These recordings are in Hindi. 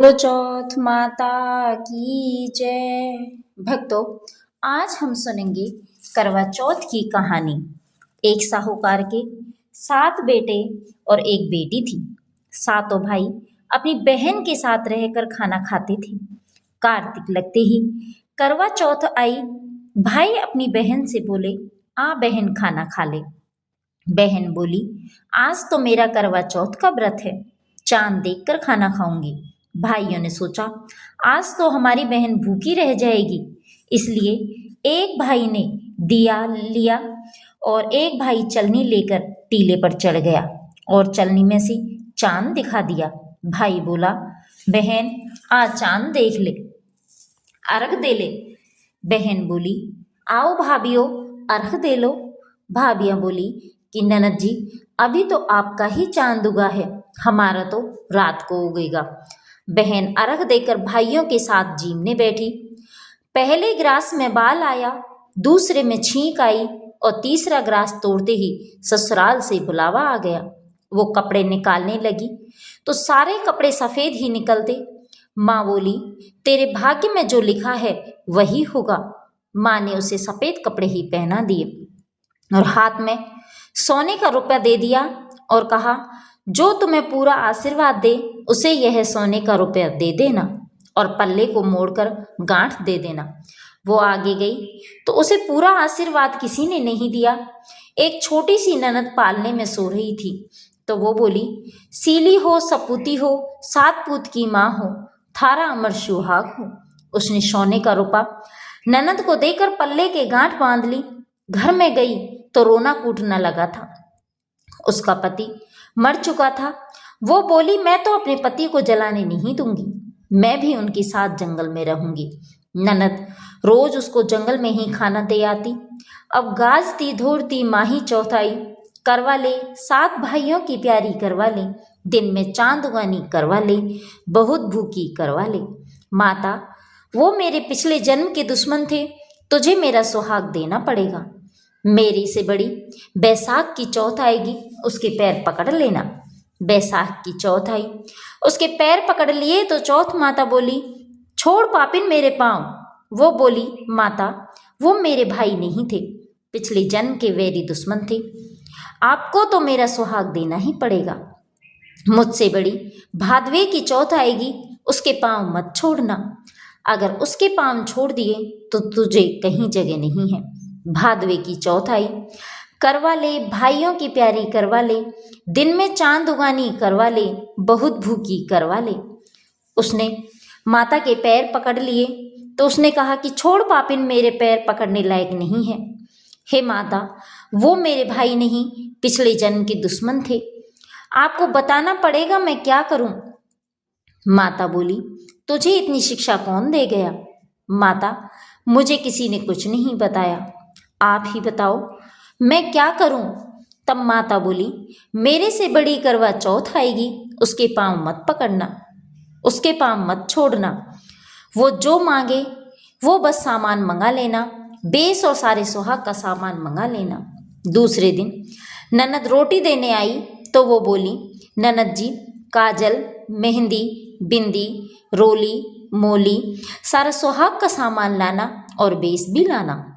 बोलो चौथ माता की जय। भक्तों, आज हम सुनेंगे करवा चौथ की कहानी। एक साहूकार के 7 बेटे और एक बेटी थी। सातों भाई अपनी बहन के साथ रहकर खाना खाते थे। कार्तिक लगते ही करवा चौथ आई। भाई अपनी बहन से बोले, आ बहन खाना खा ले। बहन बोली, आज तो मेरा करवा चौथ का व्रत है, चांद देखकर खाना खाऊंगी। भाइयों ने सोचा, आज तो हमारी बहन भूखी रह जाएगी, इसलिए एक भाई ने दिया लिया और एक भाई चलनी लेकर टीले पर चढ़ गया और चलनी में से चांद दिखा दिया। भाई बोला, बहन आ चांद देख ले, अर्घ दे ले। बहन बोली, आओ भाभियों, अर्घ दे लो। भाभियां बोली कि ननद जी, अभी तो आपका ही चांद उगा है, हमारा तो रात को उगेगा। बहन अर्घ देकर भाइयों के साथ जीमने बैठी। पहले ग्रास में बाल आया, दूसरे में छींक आई और तीसरा ग्रास तोड़ते ही ससुराल से बुलावा आ गया। वो कपड़े निकालने लगी तो सारे कपड़े सफेद ही निकलते। माँ बोली, तेरे भाग्य में जो लिखा है वही होगा। माँ ने उसे सफेद कपड़े ही पहना दिए और हाथ में सोने का रुपया दे दिया और कहा, जो तुम्हें पूरा आशीर्वाद दे उसे यह सोने का रुपया दे देना और पल्ले को मोड़कर गांठ दे देना। वो आगे गई तो उसे पूरा आशीर्वाद किसी ने नहीं दिया। एक छोटी सी ननद पालने में सो रही थी तो वो बोली, सीली हो सपूती हो, 7 पूत की माँ हो, थारा अमर सुहाग हो। उसने सोने का रुपया ननद को देकर पल्ले के गांठ बांध ली। घर में गई तो रोना कूटना लगा था। उसका पति मर चुका था। वो बोली, मैं तो अपने पति को जलाने नहीं दूंगी, मैं भी उनके साथ जंगल में रहूंगी। ननद रोज उसको जंगल में ही खाना दे आती। अब गाजती धोरती माही चौथ आई, करवा ले 7 भाइयों की प्यारी करवा ले, दिन में चांद उगानी करवा ले, बहुत भूखी करवा ले। माता, वो मेरे पिछले जन्म के दुश्मन थे, तुझे मेरा सुहाग देना पड़ेगा। मेरी से बड़ी बैसाख की चौथ आएगी, उसके पैर पकड़ लेना। बैसाख की चौथ आई, उसके पैर पकड़ लिए तो चौथ माता बोली, छोड़ पापिन मेरे पाँव। वो बोली, माता वो मेरे भाई नहीं थे, पिछले जन्म के वैरी दुश्मन थे, आपको तो मेरा सुहाग देना ही पड़ेगा। मुझसे बड़ी भादवे की चौथ आएगी, उसके पाँव मत छोड़ना, अगर उसके पाँव छोड़ दिए तो तुझे कहीं जगह नहीं है। भादवे की चौथ आई, करवा ले भाइयों की प्यारी करवा ले, दिन में चांद उगानी करवा ले, बहुत भूखी करवा ले। उसने माता के पैर पकड़ लिए तो उसने कहा कि छोड़ पापिन मेरे पैर पकड़ने लायक नहीं है। हे माता, वो मेरे भाई नहीं, पिछले जन्म के दुश्मन थे, आपको बताना पड़ेगा, मैं क्या करूं। माता बोली, तुझे इतनी शिक्षा कौन दे गया। माता, मुझे किसी ने कुछ नहीं बताया, आप ही बताओ मैं क्या करूं। तब माता बोली, मेरे से बड़ी करवा चौथ आएगी, उसके पांव मत पकड़ना, उसके पांव मत छोड़ना, वो जो मांगे वो बस सामान मंगा लेना, बेस और सारे सुहाग का सामान मंगा लेना। दूसरे दिन ननद रोटी देने आई तो वो बोली, ननद जी, काजल, मेहंदी, बिंदी, रोली, मोली, सारा सुहाग का सामान लाना और बेस भी लाना।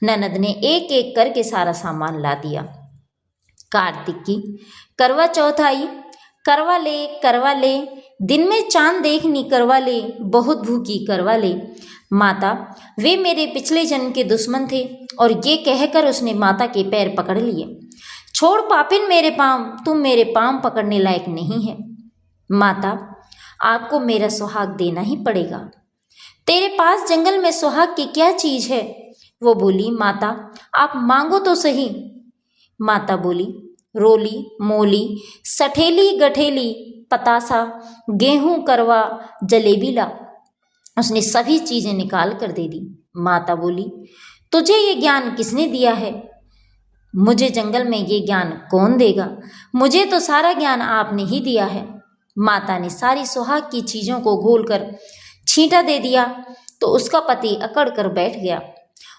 ननद ने एक एक करके सारा सामान ला दिया। कार्तिक की करवा चौथ आई, करवा ले, दिन में चांद देखनी करवा ले, बहुत भूखी करवा ले। माता, वे मेरे पिछले जन्म के दुश्मन थे, और ये कहकर उसने माता के पैर पकड़ लिए। छोड़ पापिन मेरे पाँव, तुम मेरे पाँव पकड़ने लायक नहीं है। माता, आपको मेरा सुहाग देना ही पड़ेगा, तेरे पास जंगल में सुहाग की क्या चीज है। वो बोली, माता आप मांगो तो सही। माता बोली, रोली, मोली, सठेली, गठेली, पतासा, गेहूं, करवा, जलेबी ला। उसने सभी चीजें निकाल कर दे दी। माता बोली, तुझे ये ज्ञान किसने दिया है। मुझे जंगल में ये ज्ञान कौन देगा, मुझे तो सारा ज्ञान आपने ही दिया है। माता ने सारी सुहाग की चीजों को घोल कर छींटा दे दिया तो उसका पति अकड़ कर बैठ गया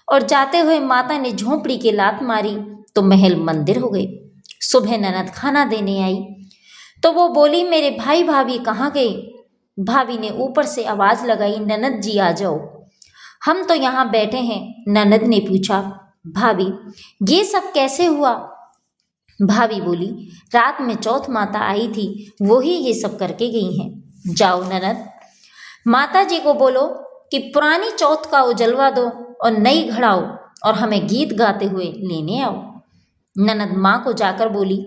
और जाते हुए माता ने झोंपड़ी के लात मारी तो महल मंदिर हो गए। सुबह ननद खाना देने आई तो वो बोली, मेरे भाई भाभी कहाँ गए। भाभी ने ऊपर से आवाज लगाई, ननद जी आ जाओ, हम तो यहाँ बैठे हैं। ननद ने पूछा, भाभी ये सब कैसे हुआ? भाभी बोली, रात में चौथ माता आई थी, वो ही ये सब करके गई हैं। जाओ ननद, माता जी को बोलो कि पुरानी चौथ का उजलवा दो और नई घड़ाओ और हमें गीत गाते हुए लेने आओ। ननद माँ को जाकर बोली,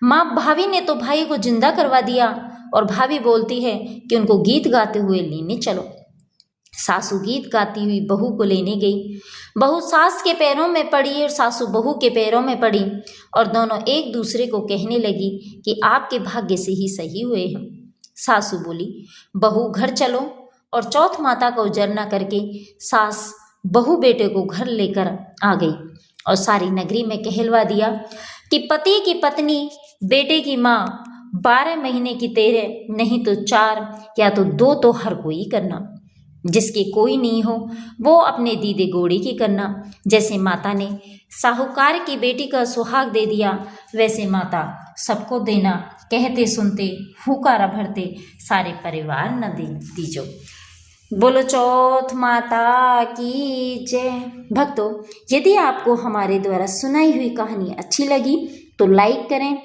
माँ भाभी ने तो भाई को जिंदा करवा दिया और भाभी बोलती है कि उनको गीत गाते हुए लेने चलो। सासू गीत गाती हुई बहू को लेने गई। बहू सास के पैरों में पड़ी और सासू बहू के पैरों में पड़ी और दोनों एक दूसरे को कहने लगी कि आपके भाग्य से ही सही हुए हैं। सासू बोली, बहू घर चलो, और चौथ माता को उजरना करके सास बहू बेटे को घर लेकर आ गई और सारी नगरी में कहलवा दिया कि पति की पत्नी बेटे की माँ, 12 महीने की 13 नहीं तो 4 या तो 2 तो हर कोई करना। जिसके कोई नहीं हो वो अपने दीदे गोड़ी की करना। जैसे माता ने साहूकार की बेटी का सुहाग दे दिया, वैसे माता सबको देना। कहते सुनते हुकारा भरते सारे परिवार न दे दीजो। बोलो चौथ माता की जय। भक्तों, यदि आपको हमारे द्वारा सुनाई हुई कहानी अच्छी लगी तो लाइक करें,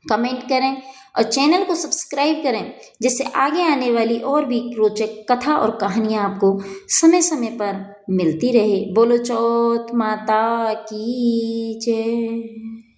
कमेंट करें और चैनल को सब्सक्राइब करें, जिससे आगे आने वाली और भी रोचक कथा और कहानियाँ आपको समय समय पर मिलती रहे। बोलो चौथ माता की जय।